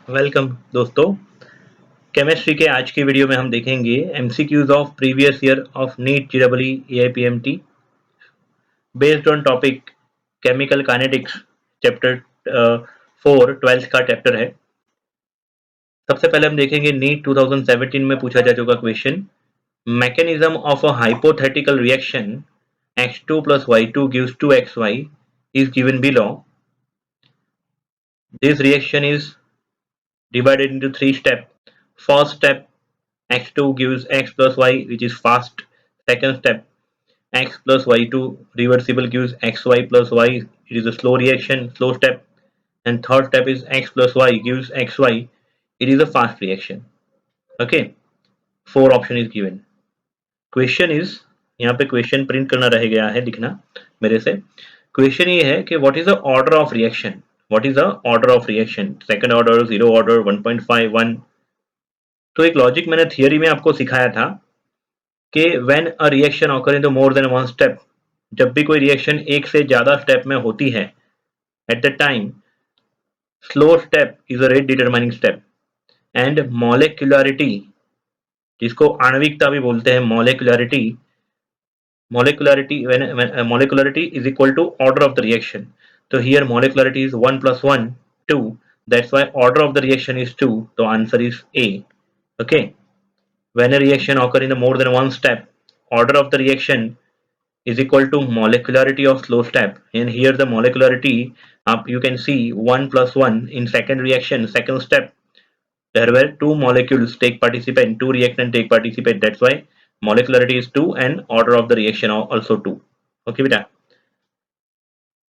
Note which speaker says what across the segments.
Speaker 1: Welcome दोस्तों। Chemistry के आज की वीडियो में हम देखेंगे MCQs of previous year of NEET JEE AIPMT based on topic chemical kinetics chapter 4 twelfth का चैप्टर है। सबसे पहले हम देखेंगे नीट 2017 में पूछा जा चुका question, mechanism of a hypothetical reaction x2 plus y2 gives 2xy is given below. This reaction is divided into three steps. First step, x2 gives x plus y, which is fast. Second step, x plus y2 reversible gives xy plus y, it is a slow reaction, slow step. And third step is x plus y gives xy, it is a fast reaction. Okay, 4 option is given. Question is, यहाँ पे question print करना रह गया है लिखना मेरे से। Question ये है कि what is the order of reaction, what is the order of reaction, second order, zero order, 1.5, 1। तो एक लॉजिक मैंने थियरी में आपको सिखाया था कि when a reaction occur in the more than one step, जब भी कोई रिएक्शन एक से ज्यादा स्टेप में होती है, eight the time slow step is a rate determining step and molecularity, जिसको आणविकता भी बोलते हैं, molecularity when molecularity is equal to order of the reaction. So here molecularity is 1 plus 1 2, that's why order of the reaction is 2. The answer is A. Okay, when a reaction occur in the more than one step, order of the reaction is equal to molecularity of slow step, and here the molecularity up you can see 1 plus 1 in second reaction, second step there were two molecules take participate, two reactant take participate, that's why molecularity is 2 and order of the reaction also 2. Okay beta,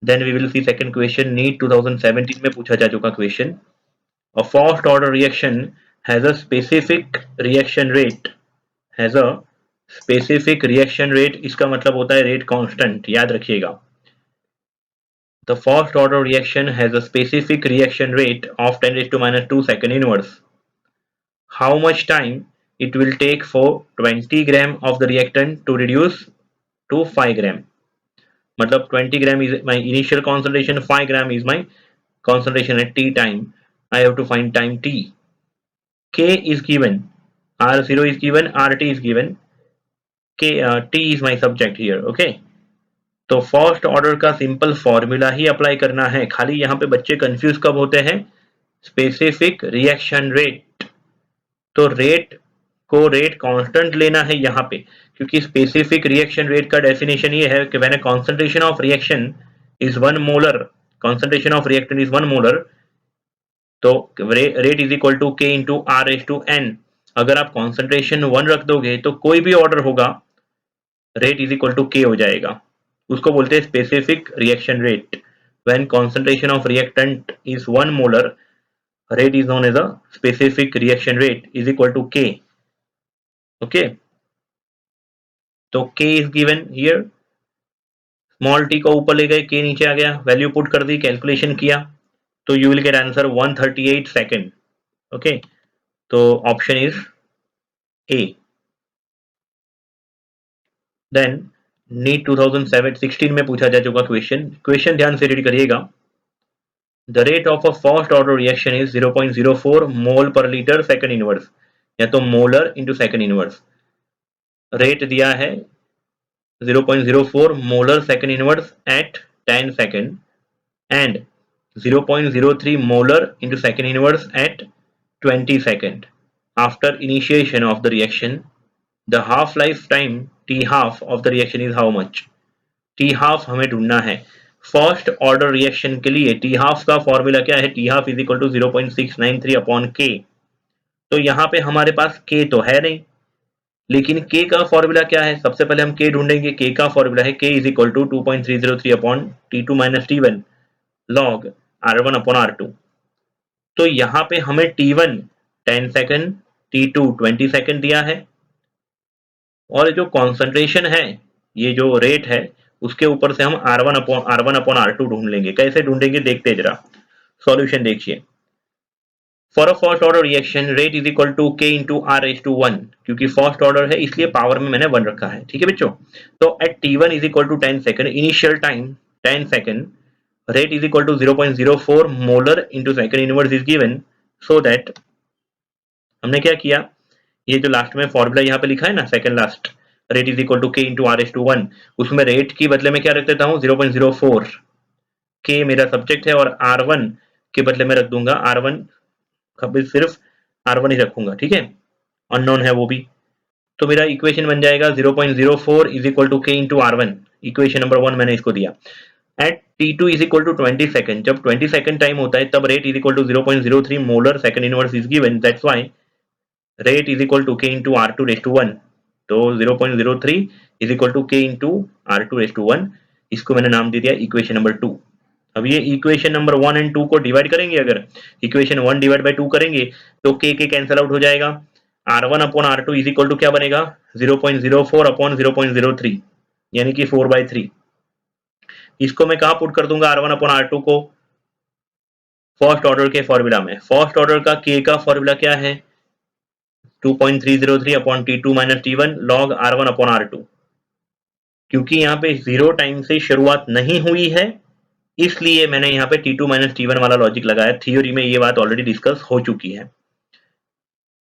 Speaker 1: then we will see second question. NEET 2017 में पूछा जा चुका question, a first order reaction has a specific reaction rate, has a specific reaction rate, इसका मतलब होता है rate constant, याद रखिएगा। The first order reaction has a specific reaction rate of 10 raised to minus 2 second inverse. How much time it will take for 20 gram of the reactant to reduce to 5 gram? मतलब 20 gram is my initial concentration, 5 gram is my concentration at t time. I have to find time t. K is given, R0 is given, RT is given, K t is my subject here. Okay, तो first order का simple formula ही apply करना है। खाली यहाँ पे बच्चे confuse कब होते हैं, स्पेसिफिक रिएक्शन रेट, तो रेट को रेट कांस्टेंट लेना है यहाँ पे, क्योंकि स्पेसिफिक रिएक्शन रेट का डेफिनेशन ये है कि when a concentration of reaction is 1 molar, concentration of reactant is 1 molar, तो रेट इज इक्वल टू के into R raise to N. अगर आप कॉन्सेंट्रेशन 1 रख दोगे तो कोई भी ऑर्डर होगा रेट इज इक्वल टू के हो जाएगा, उसको बोलते हैं specific reaction rate. When concentration of reactant is 1 molar, rate is known as a specific reaction rate is equal to K. Okay, तो K is given here, small t को ऊपर ले गए, K नीचे आ गया, वैल्यू पुट कर दी, calculation किया, तो you will get answer 138 second. Okay, तो option is A. Then NEET 2016 में पूछा जा चुका क्वेश्चन ध्यान से रीड करिएगा। The rate of a first order reaction is 0.04 मोल पर लीटर सेकंड इनवर्स, या तो molar into second inverse. Rate दिया है 0.04 molar second inverse at 10 second and 0.03 molar into second inverse at 20 second. After initiation of the reaction, the half life time t half of the reaction is how much? t half हमें ढूंढना है। First order reaction के लिए t half का formula क्या है, t half is equal to 0.693 upon k। तो यहाँ पे हमारे पास k तो है नहीं, लेकिन k का फॉर्मूला क्या है, सबसे पहले हम k ढूंढेंगे। k का फॉर्मूला है k is equal to 2.303 upon t2 minus t1 log r1 upon r2। तो यहाँ पे हमें t1 10 सेकंड, t2 20 सेकंड दिया है, और जो कॉन्सेंट्रेशन है, ये जो रेट है, उसके ऊपर से हम r1 अपॉन r2 ढूंढ लेंगे। कैसे ढूंढेंगे देखते जरा, सॉल्यूशन देखिए। For a first order reaction rate is equal to k into R H to 1, क्योंकि फर्स्ट ऑर्डर है इसलिए पावर में मैंने 1 रखा है। ठीक है बच्चों, तो at t1 is equal to 10 second, initial time 10 second, rate is equal to 0.04 molar into second inverse is given, so that हमने क्या किया, ये जो लास्ट में फॉर्मूला यहाँ पे लिखा है ना, second last, rate is equal to के into R S to one, उसमें रेट की बदले में क्या रख देता हूँ 0.04, के मेरा सब्जेक्ट है और आर वन के बदले में रख दूंगा आर वन, सिर्फ आर वन ही रखूंगा, ठीक है, अननोन है वो भी। तो मेरा इक्वेशन बन जाएगा 0.04 इज इक्वल टू के into R one, equation number 1 मैंने इसको दिया। At T2 is equal to 20 second, जब 20 सेकंड टाइम होता है तब rate is equal to 0.03 molar second inverse is given, that's why rate is equal to के into R two raise to one. तो 0.03 is equal to के into R two raise to one, इसको मैंने नाम दे दिया इक्वेशन नंबर 2। अब ये equation number 1 and 2 को डिवाइड करेंगे, अगर इक्वेशन 1 डिवाइड बाय 2 करेंगे तो के कैंसल आउट हो जाएगा, R1 upon R2 is equal to क्या बनेगा 0.04 अपॉन 0.03 यानी कि 4/3। इसको मैं कहां पुट कर दूंगा R1 अपॉन R2 को, फर्स्ट ऑर्डर के फॉर्मूला में। फर्स्ट ऑर्डर का के का फॉर्मूला क्या है 2.303 upon T2 minus T1 log R1 upon R2। क्योंकि यहाँ पे जीरो टाइम से शुरुआत नहीं हुई है इसलिए मैंने यहाँ पे T2 माइनस T1 वाला लॉजिक लगाया। थ्योरी में ये बात ऑलरेडी डिस्कस हो चुकी है।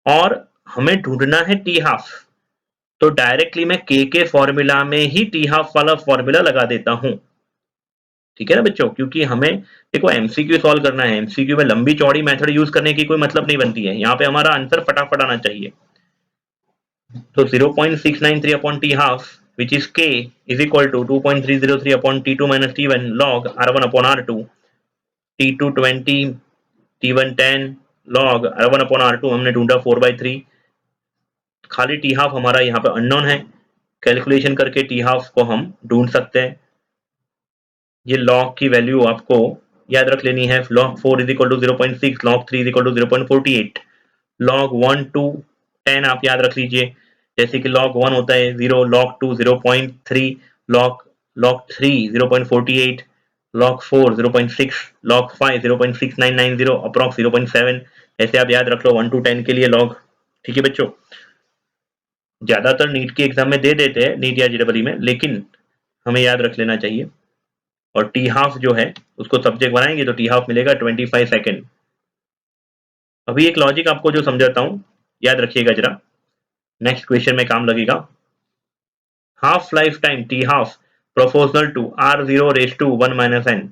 Speaker 1: और हमें ढूंढना है टी हाफ, तो डायरेक्टली मैं के फॉर्मूला में ही टी हाफ वाला फॉर्मूला लगा देता हूं, ठीक है ना बच्चों, क्योंकि हमें देखो एमसीक्यू सॉल्व करना है, एमसीक्यू में लंबी चौड़ी मेथड यूज करने की कोई मतलब नहीं बनती है, यहाँ पे हमारा आंसर फटाफट आना चाहिए। तो 0.693 upon T half which is k is equal to 2.303 upon T2 minus T1 log R1 upon R2, T2 20, T1 10 log R1 upon R2 हमने ढूंढा 4/3, खाली टी हाफ हमारा यहाँ पे अननोन है, कैलकुलेशन करके टी हाफ को हम ढूंढ सकते हैं। ये लॉग की वैल्यू आपको याद रख लेनी है, log 4 is equal to 0.6, log 3 is equal to 0.48, log 1 to 10 आप याद रख लीजिए, जैसे कि log 1 होता है 0, log 2 0.3, log 3 0.48, log 4 0.6, log 5 0.6990, approx 0.7, ऐसे आप याद रख लो 1 to 10 के लिए log, ठीक है बच्चों। ज्यादातर नीट के एग्जाम में दे देते हैं, नीट या जेईई में, लेकिन हमें याद रख लेना चाहिए। और टी हाफ जो है उसको सब्जेक्ट बनाएंगे तो टी हाफ मिलेगा 25 सेकेंड। अभी एक लॉजिक आपको जो समझाता हूं, याद रखिएगा जरा, नेक्स्ट क्वेश्चन में काम लगेगा। Half life time T half proportional to R0 raise to 1 minus N,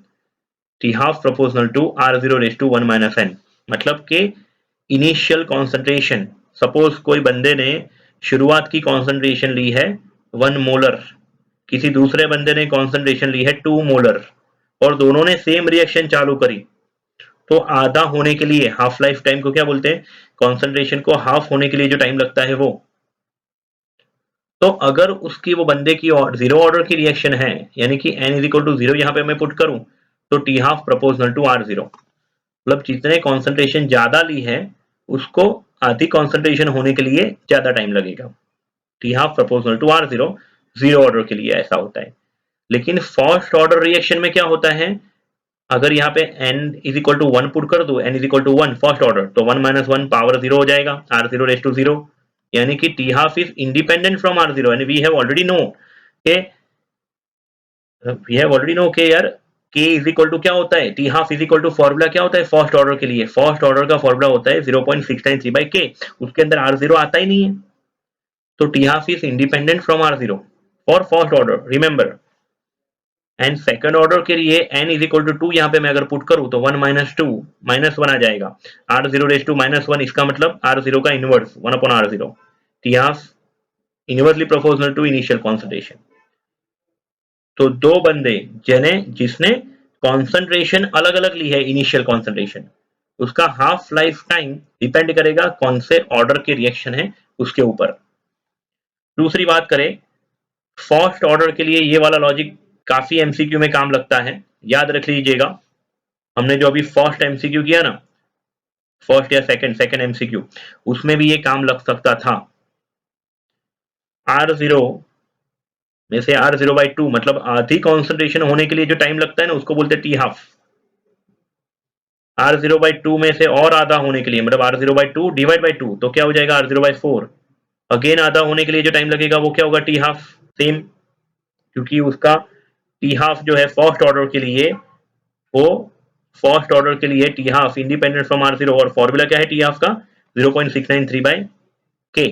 Speaker 1: T half proportional to R0 raise to 1 minus N, मतलब के इनिशियल कॉन्सेंट्रेशन, सपोज कोई बंदे ने शुरुआत की कॉन्सेंट्रेशन ली है 1 मोलर, किसी दूसरे बंदे ने कॉन्सेंट्रेशन ली है 2 मोलर और दोनों ने सेम रिएक्शन चालू करी, तो आधा होने के लिए हाफ लाइफ टाइम को क्या बोलते हैं, कॉन्सेंट्रेशन को हाफ होने के लिए जो टाइम लगता है वो। तो अगर उसकी वो बंदे की जीरो ऑर्डर की रिएक्शन है यानी कि n इज इक्वल टू 0 यहाँ पे मैं पुट करूं तो T half proportional to R0, मतलब जितने कॉन्सेंट्रेशन ज्यादा ली है उसको आधी कॉन्सेंट्रेशन होने के लिए ज्यादा टाइम लगेगा, T half proportional to R0 zero order के लिए ऐसा होता है। लेकिन फर्स्ट ऑर्डर रिएक्शन में क्या होता है, अगर यहाँ पे n is equal to 1 put कर दो, n is equal to 1 first order, तो 1 माइनस 1 पावर 0 हो जाएगा, R0 रेस टू 0, यानी कि T half is independent from R0 and we have already know K यार k इज इक्वल टू क्या होता है, T half is equal to formula क्या होता है फर्स्ट ऑर्डर के लिए, फर्स्ट ऑर्डर का फॉर्मूला होता है 0.693/k, उसके अंदर R0 आता ही नहीं है, तो T half is independent from R0 for first order, remember. And second order के लिए n इज इक्वल टू 2 यहाँ पे मैं अगर पुट करूं तो 1 माइनस 2 माइनस 1 आ जाएगा, R0 रेस टू माइनस 1, इसका मतलब R0 का inverse 1 upon R0, T half inversely proportional to initial concentration. तो दो बंदे जिसने कॉन्सेंट्रेशन अलग अलग ली है, इनिशियल कॉन्सेंट्रेशन, उसका हाफ लाइफ टाइम डिपेंड करेगा कौन से ऑर्डर के रिएक्शन है उसके ऊपर। दूसरी बात करें फर्स्ट ऑर्डर के लिए, ये वाला लॉजिक काफी एमसीक्यू में काम लगता है, याद रख लीजिएगा। हमने जो अभी फर्स्ट एमसीक्यू किया ना, फर्स्ट या सेकंड एमसीक्यू, उसमें भी ये काम लग सकता था। R0 में से R0/2 मतलब आधी कॉन्सेंट्रेशन होने के लिए जो टाइम लगता है ना उसको बोलते हैं टी हाफ। R0/2 में से और आधा होने के लिए मतलब R0/2 डिवाइड बाई 2 तो क्या हो जाएगा R0/4, अगेन आधा होने के लिए जो टाइम लगेगा वो क्या होगा टी हाफ, सेम, क्योंकि उसका टी हाफ जो है फर्स्ट ऑर्डर के लिए वो फर्स्ट ऑर्डर के लिए T half independent from R0 और फॉर्मूला क्या है टी हाफ का 0.693 बाय के।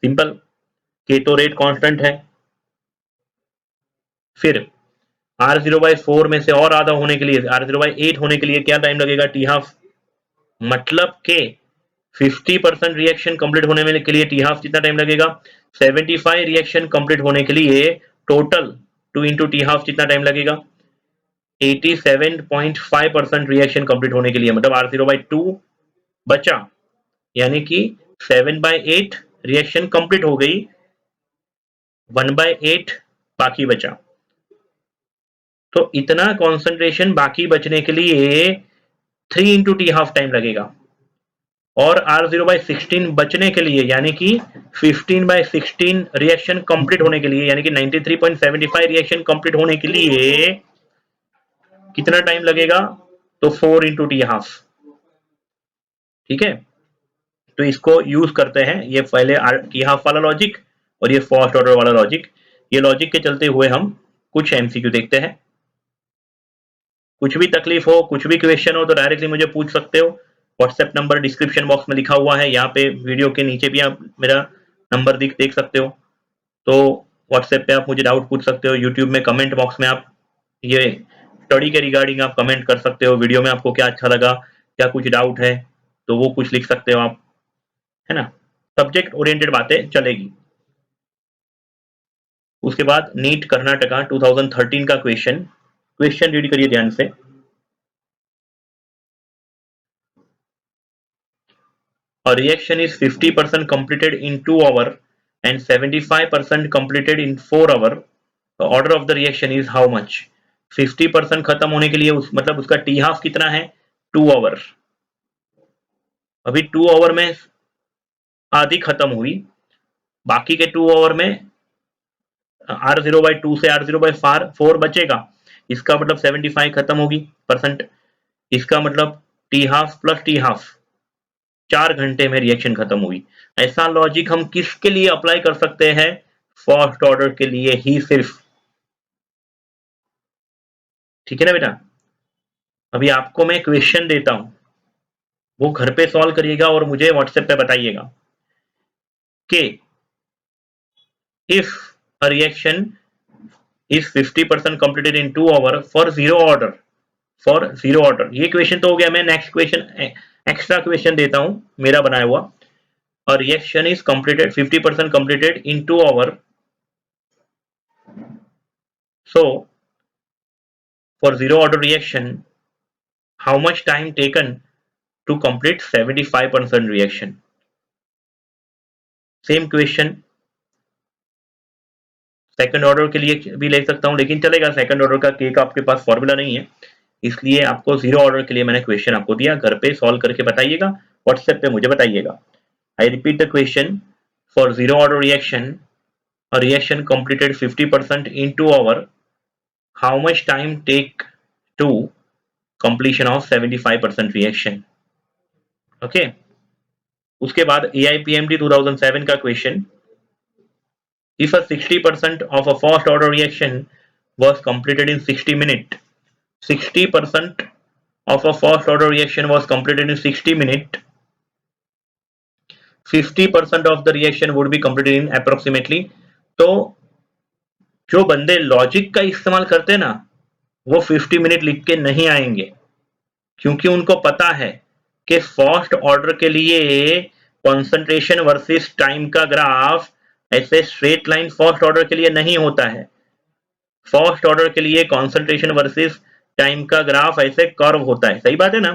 Speaker 1: सिंपल, के तो रेट कांस्टेंट है। फिर R0/4 में से और आधा होने के लिए R0/8 होने के लिए क्या टाइम लगेगा टी हाफ, मतलब के 50% रिएक्शन कंप्लीट होने के लिए टी हाफ कितना टाइम लगेगा, 75 रिएक्शन कंप्लीट होने के लिए टोटल 2 इंटू टी हाफ कितना टाइम लगेगा, 87.5% रिएक्शन कंप्लीट होने के लिए, मतलब R0/2 बचा, यानी कि 7/8 रिएक्शन कंप्लीट हो गई, 1/8 बाकी बचा। तो इतना कॉन्सेंट्रेशन बाकी बचने के लिए 3 इंटू टी हाफ टाइम लगेगा, और R0/16 बचने के लिए यानी कि 15/16 रिएक्शन कंप्लीट होने के लिए, यानी कि 93.75 रिएक्शन कंप्लीट होने के लिए कितना टाइम लगेगा, तो 4 इंटू टी हाफ। ठीक है, तो इसको यूज करते हैं, ये पहले टी हाफ वाला लॉजिक और ये फर्स्ट ऑर्डर वाला लॉजिक। ये लॉजिक के चलते हुए हम कुछ एमसीक्यू देखते हैं। कुछ भी तकलीफ हो, कुछ भी क्वेश्चन हो तो डायरेक्टली मुझे पूछ सकते हो। व्हाट्सएप नंबर डिस्क्रिप्शन बॉक्स में लिखा हुआ है, यहाँ पे वीडियो के नीचे भी आप मेरा नंबर देख सकते हो। तो व्हाट्सएप पे आप मुझे डाउट पूछ सकते हो, यूट्यूब में कमेंट बॉक्स में आप ये स्टडी के रिगार्डिंग आप कमेंट कर सकते हो, वीडियो में आपको क्या अच्छा लगा, क्या कुछ डाउट है तो वो कुछ लिख सकते हो आप, है ना। सब्जेक्ट ओरिएंटेड बातें चलेगी। उसके बाद नीट कर्नाटका 2013 का क्वेश्चन रीड करिए ध्यान से। A reaction is 50% completed in 2 hours and 75% completed in 4 hours. The order of the reaction is how much? 50% खत्म होने के लिए मतलब उसका टी हाफ कितना है, 2 आवर। अभी 2 आवर में आधी खत्म हुई, बाकी के 2 आवर में R0/2 से R0/4 बचेगा, इसका मतलब 75 खत्म होगी परसेंट, इसका मतलब T half plus T half 4 घंटे में रिएक्शन खत्म हुई। ऐसा लॉजिक हम किसके लिए अप्लाई कर सकते हैं, फर्स्ट ऑर्डर के लिए ही सिर्फ। ठीक है ना बेटा। अभी आपको मैं क्वेश्चन देता हूं, वो घर पे सॉल्व करिएगा और मुझे व्हाट्सएप पे बताइएगा कि if a reaction is 50% completed in 2 hour for zero order, ये क्वेश्चन तो हो गया। मैं नेक्स्ट क्वेश्चन एक्स्ट्रा क्वेश्चन देता हूं मेरा बनाया हुआ। A reaction is completed 50% completed in 2 hours. So for zero order reaction, how much time taken to complete 75% reaction? Same question second order के लिए भी ले सकता हूं, लेकिन चलेगा, सेकंड ऑर्डर का के का आपके पास फॉर्मूला नहीं है, इसलिए आपको जीरो ऑर्डर के लिए मैंने क्वेश्चन आपको दिया, घर पे सॉल्व करके बताइएगा, व्हाट्सएप पे मुझे बताइएगा। I repeat the question, for zero order reaction, a reaction completed 50% in 2 hours, how much time take to completion of 75% reaction? Okay उसके बाद AIPMD 2007 का question, if a 60% of a first order reaction was completed in 60 minutes, 60% of a first order reaction was completed in 60 minutes, 50% of the reaction would be completed in approximately। तो जो बंदे logic का इस्तेमाल करते हैं ना, वो 50 मिनट लिख के नहीं आएंगे, क्योंकि उनको पता है कि फर्स्ट ऑर्डर के लिए कंसंट्रेशन वर्सेस टाइम का ग्राफ ऐसे स्ट्रेट लाइन फर्स्ट ऑर्डर के लिए नहीं होता है। फर्स्ट ऑर्डर के लिए कंसंट्रेशन वर्सेस टाइम का ग्राफ ऐसे कर्व होता है, सही बात है ना।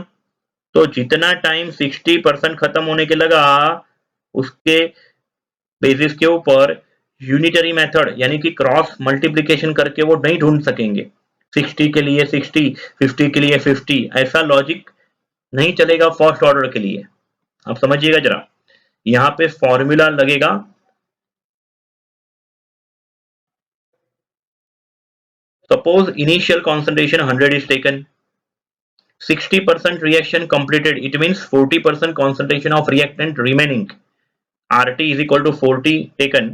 Speaker 1: तो जितना टाइम 60% खत्म होने के लगा, उसके बेसिस के ऊपर यूनिटरी मेथड यानी कि क्रॉस मल्टीप्लिकेशन करके वो नहीं ढूंढ सकेंगे, 60 के लिए 60, 50 के लिए 50, ऐसा लॉजिक नहीं चलेगा फर्स्ट ऑर्डर के लिए। आप समझिएगा जरा, यहां पे फॉर्मूला लगेगा, suppose initial concentration 100 is taken, 60% reaction completed, it means 40% concentration of reactant remaining, RT is equal to 40 taken,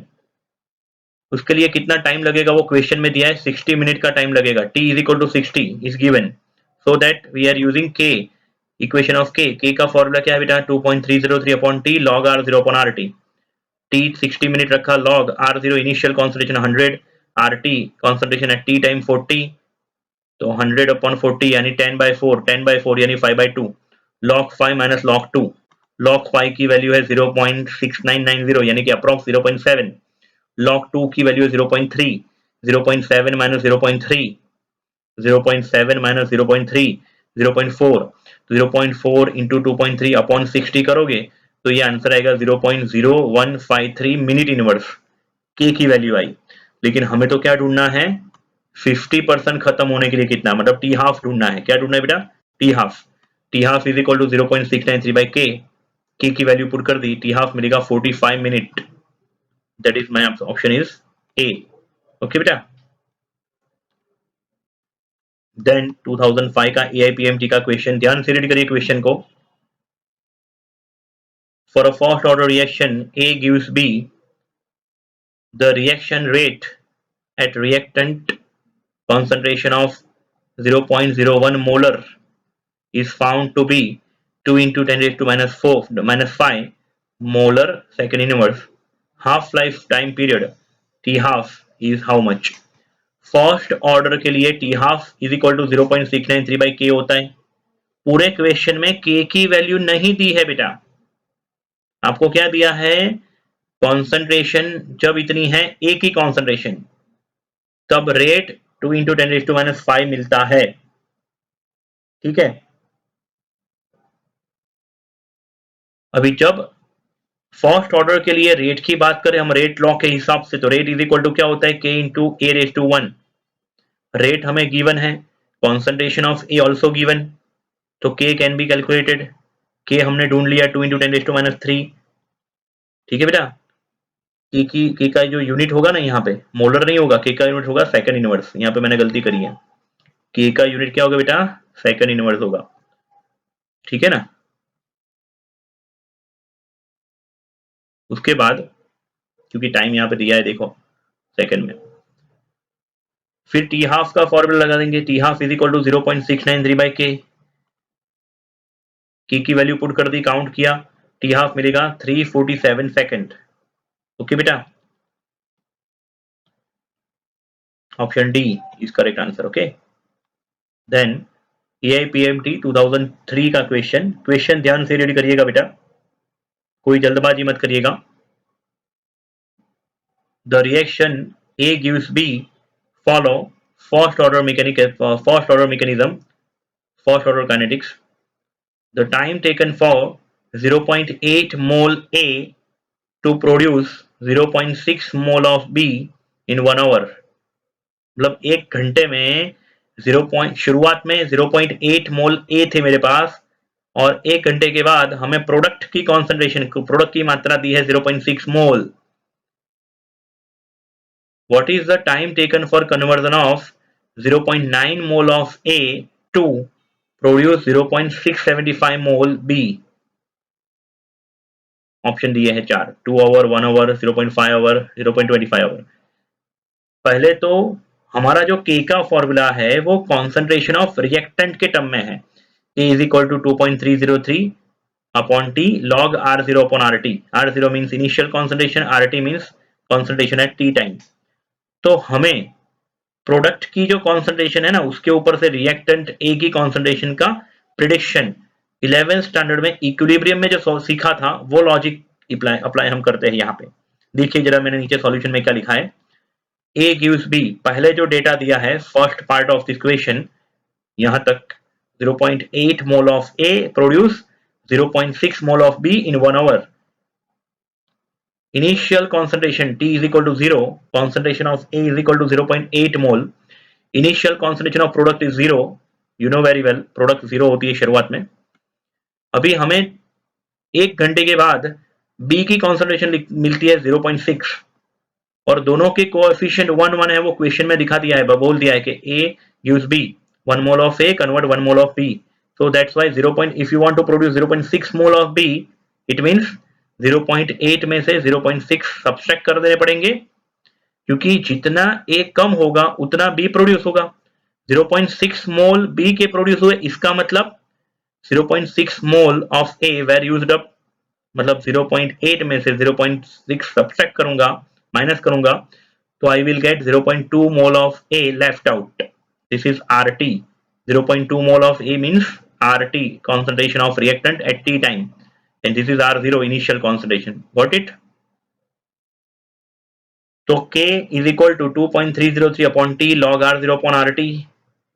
Speaker 1: उसके लिए कितना टाइम लगेगा वो क्वेश्चन में दिया है, 60 मिनट का टाइम लगेगा, T is equal to 60 is given, so that we are using k, equation of k का फॉर्मूला क्या है बेटा 2.303 upon t log r0 upon rt, t 60 minute रखा, log r0 initial concentration 100, rt concentration eight t time 40, तो 100 upon 40 यानी 10/4 यानी 5/2, log 5 minus log 2, log 5 की value है 0.6990 यानी कि अप्रॉक्स 0.7, log 2 की वैल्यू है 0.3, 0.7 माइनस 0.3, 0.7 माइनस 0.3, 0.4, तो 0.4 इंटू 2.3 अपॉन 60 करोगे तो ये आंसर आएगा 0.0153 मिनट इनवर्स, के की वैल्यू आई। लेकिन हमें तो क्या ढूंढना है 50% खत्म होने के लिए कितना, मतलब टी हाफ ढूंढना है। क्या ढूंढना है बेटा T half, T half is equal to 0.693 by K की वैल्यू पुट कर दी, टी हाफ मिलेगा 45 minute, that is my option is A. Okay बेटा, देन 2005 का एआईपीएमटी का क्वेश्चन, ध्यान से रीड करिए क्वेश्चन को। For a first order reaction A gives B, the reaction rate at reactant concentration of 0.01 molar is found to be 2 into 10 raised to minus 5 molar second inverse. Half life time period T half is how much? First order के लिए T half is equal to 0.693 by K होता है। पूरे question में के की value नहीं दी है बेटा, आपको क्या दिया है कॉन्सेंट्रेशन जब इतनी है ए की कॉन्सेंट्रेशन तब रेट 2 इंटू 10⁻⁵ मिलता है, ठीक है। अभी जब फर्स्ट ऑर्डर के लिए रेट की बात करें हम रेट लॉ के हिसाब से, तो रेट इज इक्वल टू क्या होता है K into A raise to 1। Rate हमें गिवन है, concentration of A also given, तो के कैन बी कैलकुलेटेड, के हमने ढूंढ लिया 2 इंटू 10⁻3, ठीक है बेटा। के का जो यूनिट होगा ना यहाँ पे मोलर नहीं होगा, के का यूनिट होगा सेकंड इनवर्स, यहाँ पे मैंने गलती करी है, के का यूनिट क्या होगा बेटा सेकंड इनवर्स होगा, ठीक है ना। उसके बाद क्योंकि टाइम यहाँ पे दिया है देखो सेकंड में, फिर टी हाफ का फॉर्मूला लगा देंगे, T half is equal to 0.693 by K की वैल्यू पुट कर दी, काउंट किया, टी हाफ मिलेगा 347 सेकंड। ओके बेटा, option D is correct answer. Okay, then AIPMT 2003 का क्वेश्चन, क्वेश्चन ध्यान से रीड करिएगा बेटा, कोई जल्दबाजी मत करिएगा। The reaction A gives B follow first order mechanism, first order kinetics. The time taken for 0.8 mole A to produce 0.6 mole of B in 1 hour, मतलब एक घंटे में शुरुआत में 0.8 मोल ए थे मेरे पास और एक घंटे के बाद हमें प्रोडक्ट की कॉन्सेंट्रेशन, प्रोडक्ट की मात्रा दी है 0.6 मोल। What is the time taken for conversion of 0.9 mole of A to produce 0.675 mole B? Option दिए हैं 4, 2 आवर, 1 आवर, 0.5 आवर, 0.25 आवर। पहले तो हमारा जो के का फॉर्मूला है वो कॉन्सेंट्रेशन ऑफ रिएक्टेंट के टर्म में है, A is equal to 2.303 upon t log r0 upon rt। r0 means initial concentration, rt means concentration at t time. तो हमें प्रोडक्ट की जो कॉन्सेंट्रेशन है ना उसके ऊपर से रिएक्टेंट ए की कॉन्सेंट्रेशन का प्रिडिक्शन 11th स्टैंडर्ड में इक्विलिब्रियम में जो सीखा था वो लॉजिक अप्लाई हम करते हैं यहाँ पे। देखिए जरा मैंने नीचे सॉल्यूशन में क्या लिखा है, ए गिव्स बी, पहले जो डेटा दिया है first part of this equation यहां तक 0.8 mole of A produce 0.6 mole of B in 1 hour. Initial concentration T is equal to 0, concentration of A is equal to 0.8 mole, initial concentration of product is 0, you know very well product 0 होती है शुरुआत में। अभी हमें एक घंटे के बाद B की concentration मिलती है 0.6 और दोनों के कोएफिशिएंट 1 है, वो क्वेश्चन में दिखा दिया है, बोल दिया है कि A gives B 1 mole of A convert 1 mole of B, so that's why 0. if you want to produce 0.6 mole of B it means 0.8 में से 0.6 सब्सट्रैक्ट कर देने पड़ेंगे, क्योंकि जितना A कम होगा उतना B प्रोड्यूस होगा। 0.6 मोल बी के प्रोड्यूस हुए, इसका मतलब 0.6 mole of A where used up, मतलब 0.8 में से 0.6 सब्ट्रैक्ट करूंगा, माइनस करूंगा, तो I will get 0.2 mole of A left out. This is RT. 0.2 mole of A means RT, concentration of reactant at T time, and this is R0, initial concentration. Got it? तो K is equal to 2.303 upon T log R0 upon RT.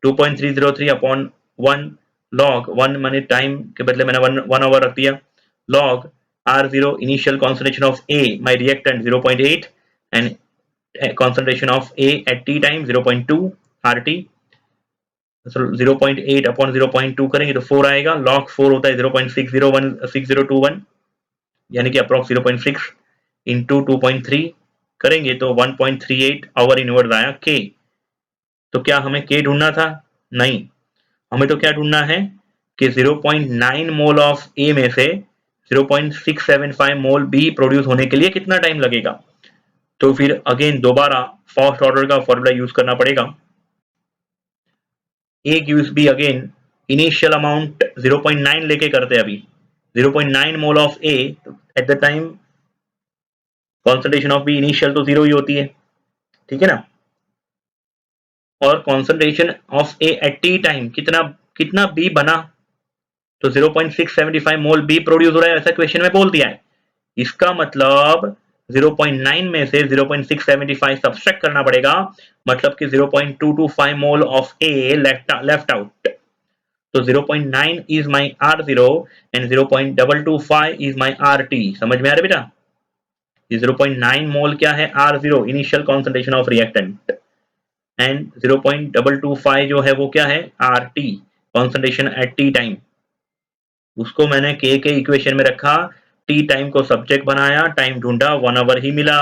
Speaker 1: 2.303 upon 1 log 1 मैंने time के बदले मैंने 1 our रख दिया, log R0 initial concentration of A, my reactant 0.8, and concentration of A at T time 0.2 RT. 0.8 upon 0.2 करेंगे तो 4 आएगा, log 4 होता है 0.6021, यानी कि अप्रॉक्स 0.6 इंटू 2.3 करेंगे तो 1.38 आवर इनवर्स आया K. तो क्या हमें K ढूंढना था? नहीं, हमें तो क्या ढूंढना है कि 0.9 मोल ऑफ A में से 0.675 मोल B प्रोड्यूस होने के लिए कितना टाइम लगेगा. तो फिर अगेन दोबारा फर्स्ट ऑर्डर का फॉर्मूला यूज करना पड़ेगा. A gives B again, initial amount 0.9 लेके करते हैं अभी, 0.9 mole of A, at the time concentration of B initial तो 0 ही होती है, ठीक है ना, और concentration of A at T time कितना B बना, तो 0.675 मोल B प्रोड्यूस हो रहा है, ऐसा क्वेश्चन में बोल दिया है. इसका मतलब 0.9 में से 0.675 सब्ट्रैक्ट करना पड़ेगा, मतलब कि 0.225 मोल ऑफ A लेफ्ट आउट. तो 0.9 is my R0 and 0.225 is my RT. समझ में आ रहा है बेटा? ये 0.9 मोल क्या है? R0 initial concentration of reactant, and 0.225 जो है वो क्या है? RT, concentration eight T time. उसको मैंने K के इक्वेशन में रखा, T टाइम को सब्जेक्ट बनाया, टाइम ढूंढा, 1 आवर ही मिला.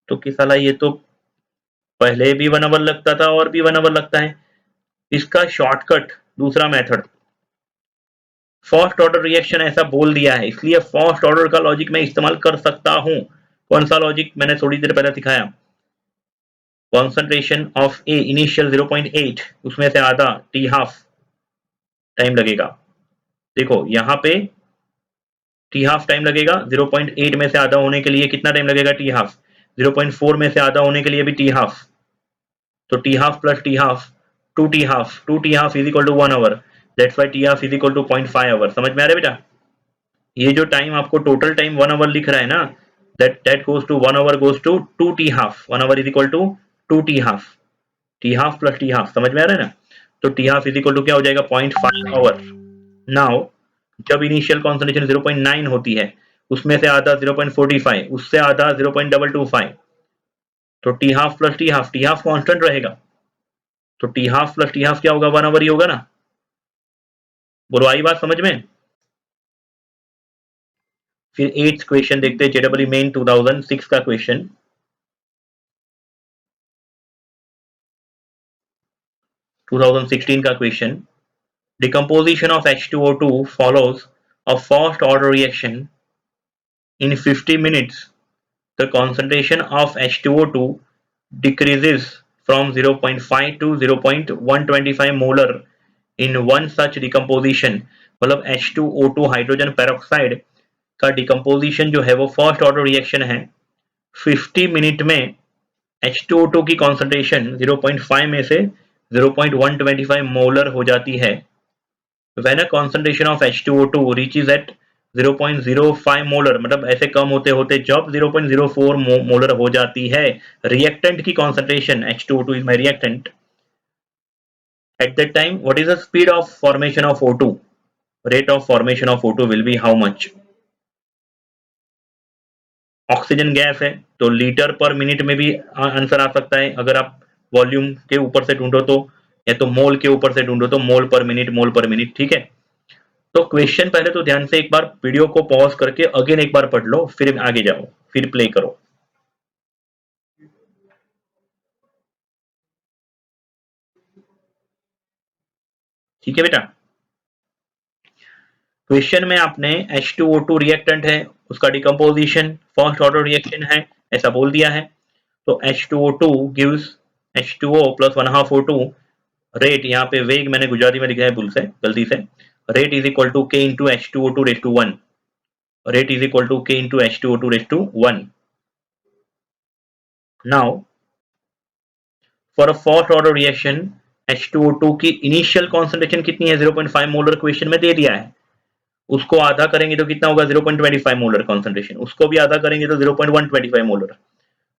Speaker 1: तो कि साला ये तो पहले भी 1 आवर लगता था और भी 1 आवर लगता है. इसका शॉर्टकट दूसरा मेथड, फर्स्ट ऑर्डर रिएक्शन ऐसा बोल दिया है, इसलिए फर्स्ट ऑर्डर का लॉजिक मैं इस्तेमाल कर सकता हूं. कौन सा लॉजिक? मैंने थोड़ी देर पहले सिखाया. कॉन्सेंट्रेशन ऑफ ए इनिशियल 0.8, उसमें से आधा T हाफ टाइम लगेगा. देखो यहाँ पे T हाफ टाइम लगेगा, 0.8 में से आधा होने के लिए कितना टाइम लगेगा? T half. 0.4 में से आधा होने के लिए भी T हाफ, तो T half plus T half 2T half, 2T half is equal to 1 hour. That's why T half is equal to 0.5 hour. समझ में आ रहा है बेटा? ये जो टाइम आपको टोटल टाइम 1 आवर लिख रहा है ना, that goes to 1 hour goes to 2T half. 1 hour is equal to 2T half. T half plus T half. समझ में आ रहा है ना? तो T half is equal to क्या हो जाएगा? 0.5 आवर. नाउ जब इनिशियल कॉन्सेंट्रेशन 0.9 होती है, उसमें से आधा 0.45, उससे आधा 0.225, तो T half plus T half, T half constant रहेगा, तो T half plus T half क्या होगा? 1 आवर ही होगा ना. बोलो, आई बात समझ में? फिर 8th क्वेश्चन देखते हैं, जेडब्ल्यू मेन 2006 का क्वेश्चन. 2016 का question. Decomposition of H2O2 follows a first order reaction. In 50 minutes, the concentration of H2O2 decreases from 0.5 to 0.125 molar in one such decomposition. मतलब H2O2 हाइड्रोजन पेरोक्साइड का decomposition जो है वो first order reaction है. 50 minute में H2O2 की concentration 0.5 में से 0.125 मोलर हो जाती है. When a concentration of H2O2 reaches at 0.05 molar, मतलब ऐसे कम होते होते जब 0.04 मोलर हो जाती है रिएक्टेंट की concentration, H2O2 is my reactant. At that time, what is the speed of formation of O2? Rate of formation of O2 will be how much? Oxygen gas है तो लीटर पर मिनट में भी answer आ सकता है. अगर आप वॉल्यूम के ऊपर से ढूंढो तो, या तो मोल के ऊपर से ढूंढो तो मोल पर मिनट, ठीक है. तो क्वेश्चन पहले तो ध्यान से एक बार वीडियो को पॉज करके अगेन एक बार पढ़ लो, फिर आगे जाओ, फिर प्ले करो. ठीक है बेटा? क्वेश्चन में आपने H2O2 रिएक्टेंट है, उसका डिकम्पोजिशन फर्स्ट ऑर्डर रिएक्शन है ऐसा बोल दिया है. तो H2O2 gives H2O plus 1/2 O2 rate यहाँ पे वेग मैंने गुजराती में लिखा है भूल से, गलती से। रेट इज इक्वल टू के into H2O2 raise to 1। Rate is equal to के into H2O2 raise to 1। Now for a first order reaction H2O2 की इनिशियल कॉन्सेंट्रेशन कितनी है? 0.5 मोलर क्वेश्चन में दे दिया है। उसको आधा करेंगे तो कितना होगा? 0.25 मोलर कॉन्सेंट्रेशन। उसको भी आधा करेंगे तो 0.125 मोलर।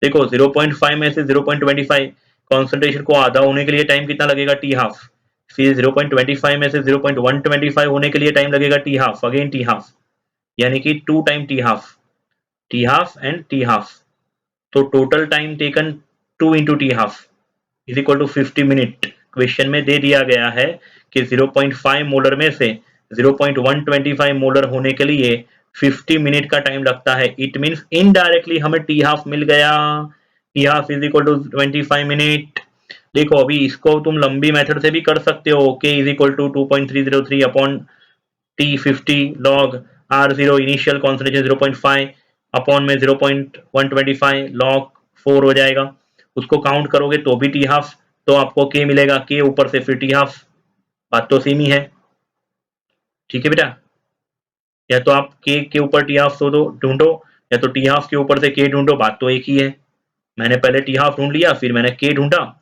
Speaker 1: देखो 0.5 में से 0.25 कॉन्सेंट्रेशन को आधा होने के लिए टाइम कितना लगेगा? T half. फिर 0.25 में से 0.125 होने के लिए टाइम लगेगा T half, again t half, यानी कि 2 time T half and t half. तो total time taken 2 into t half is equal to 50 minute. Question में दे दिया गया है कि 0.5 मोलर में से 0.125 मोलर होने के लिए 50 मिनट का टाइम लगता है। इट मीन्स इनडायरेक्टली हमें टी हाफ मिल गया। T half is equal to 25 minute. देखो अभी इसको तुम लंबी मेथड से भी कर सकते हो। K is equal to 2.303 upon T 50 log R0 initial concentration 0.5 upon में 0.125 लॉग 4 हो जाएगा। उसको काउंट करोगे तो भी टी हाफ, तो आपको के मिलेगा। के ऊपर से फिर टी हाफ, बात तो सेम ही है। ठीक है बेटा, या तो आप के ऊपर टी हाफ तो ढूंढो, या तो टी हाफ के ऊपर से के ढूंढो, बात तो एक ही है। मैंने पहले टी हाफ ढूंढ लिया, फिर मैंने के ढूंढा।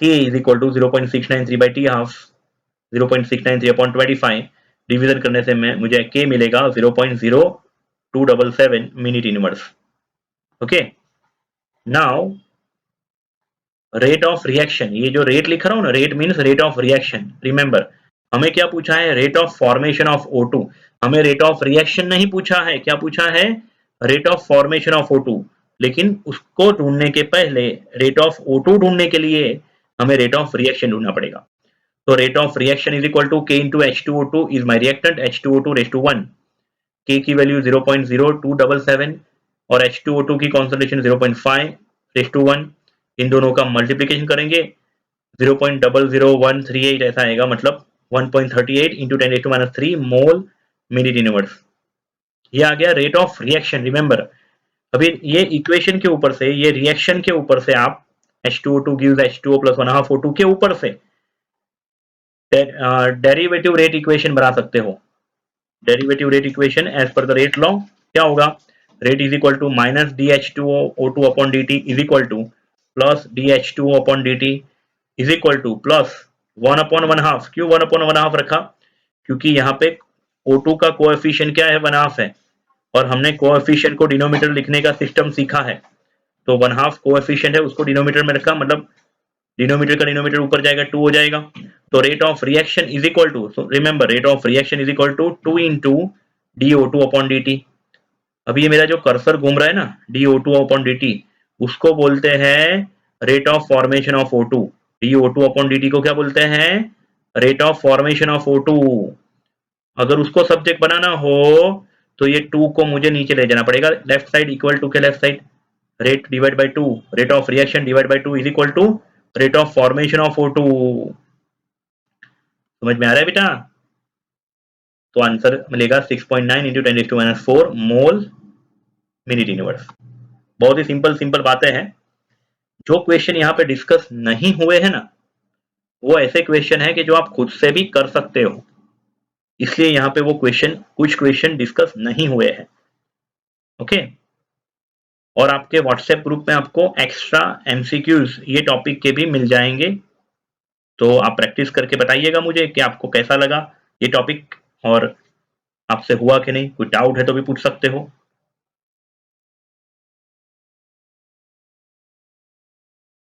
Speaker 1: K is equal to 0.693 by T half, 0.693 upon 25 division करने से मुझे के मिलेगा 0.0277 minute inverse. Okay, now rate of reaction, ये जो रेट लिख रहा हूं ना, rate means rate of reaction. Remember हमें क्या पूछा है? Rate of formation of O2। हमें रेट ऑफ रिएक्शन नहीं पूछा है, क्या पूछा है? Rate of formation of O2। लेकिन उसको ढूंढने के पहले रेट ऑफ O2 ढूंढने के लिए हमें रेट ऑफ रिएक्शन ढूंढना पड़ेगा। तो rate of reaction is equal to के into H2O2 is my reactant H2O2 raise to 1। K की वैल्यू 0.0277 और H2O2 की कॉन्सेंट्रेशन 0.5 रेस टू 1। इन दोनों का मल्टीप्लीकेशन करेंगे 0.00138 ऐसा आएगा, मतलब 1.38 इंटू 10⁻³ मोल मिनट इनवर्स। ये आ गया रेट ऑफ रिएक्शन। रिमेंबर अभी ये इक्वेशन के ऊपर से, ये रिएक्शन के ऊपर से आप H2O2 gives H2O plus 1/2 O2 के ऊपर से डेरिवेटिव रेट इक्वेशन बना सकते हो। Derivative rate equation as per the rate law क्या होगा? Rate is equal to minus dH2O2 upon dt is equal to plus dH2O upon dt is equal to plus 1/1/2। क्यों 1/1/2 रखा? क्योंकि यहाँ पे O2 का कोएफिशिएंट क्या है? 1/2 है, और हमने कोएफिशिएंट को डिनोमिनेटर लिखने का सिस्टम सीखा है। तो 1/2 कोएफिशिएंट है, उसको डिनोमिनेटर में रखा, मतलब डिनोमिनेटर का डिनोमिनेटर ऊपर जाएगा 2 हो जाएगा। तो rate of reaction is equal to, remember rate of reaction is equal to 2 into DO2 upon dt। अभी ये मेरा जो कर्सर घूम रहा है ना, DO2 अपॉन dt, उसको बोलते हैं rate of formation of O2। DO2 upon dt को क्या बोलते हैं? Rate of formation of O2। अगर उसको सब्जेक्ट बनाना हो तो ये 2 को मुझे नीचे ले जाना पड़ेगा, लेफ्ट साइड इक्वल टू के left side, rate divide by 2, rate of reaction divide by 2 is equal to rate of formation of O2। समझ में आ रहा है बेटा? तो आंसर मिलेगा 6.9 इंटू 10⁻⁴ मोल मिनट इनवर्स। बहुत ही सिंपल बातें हैं। जो क्वेश्चन यहाँ पे डिस्कस नहीं हुए हैं ना, वो ऐसे क्वेश्चन है कि जो आप खुद से भी कर सकते हो, इसलिए यहाँ पे वो कुछ क्वेश्चन डिस्कस नहीं हुए हैं। ओके, और आपके व्हाट्सएप ग्रुप में आपको एक्स्ट्रा MCQs ये टॉपिक के भी मिल जाएंगे। तो आप प्रैक्टिस करके बताइएगा मुझे कि आपको कैसा लगा ये टॉपिक, और आपसे हुआ कि नहीं, कोई डाउट है तो भी पूछ सकते हो।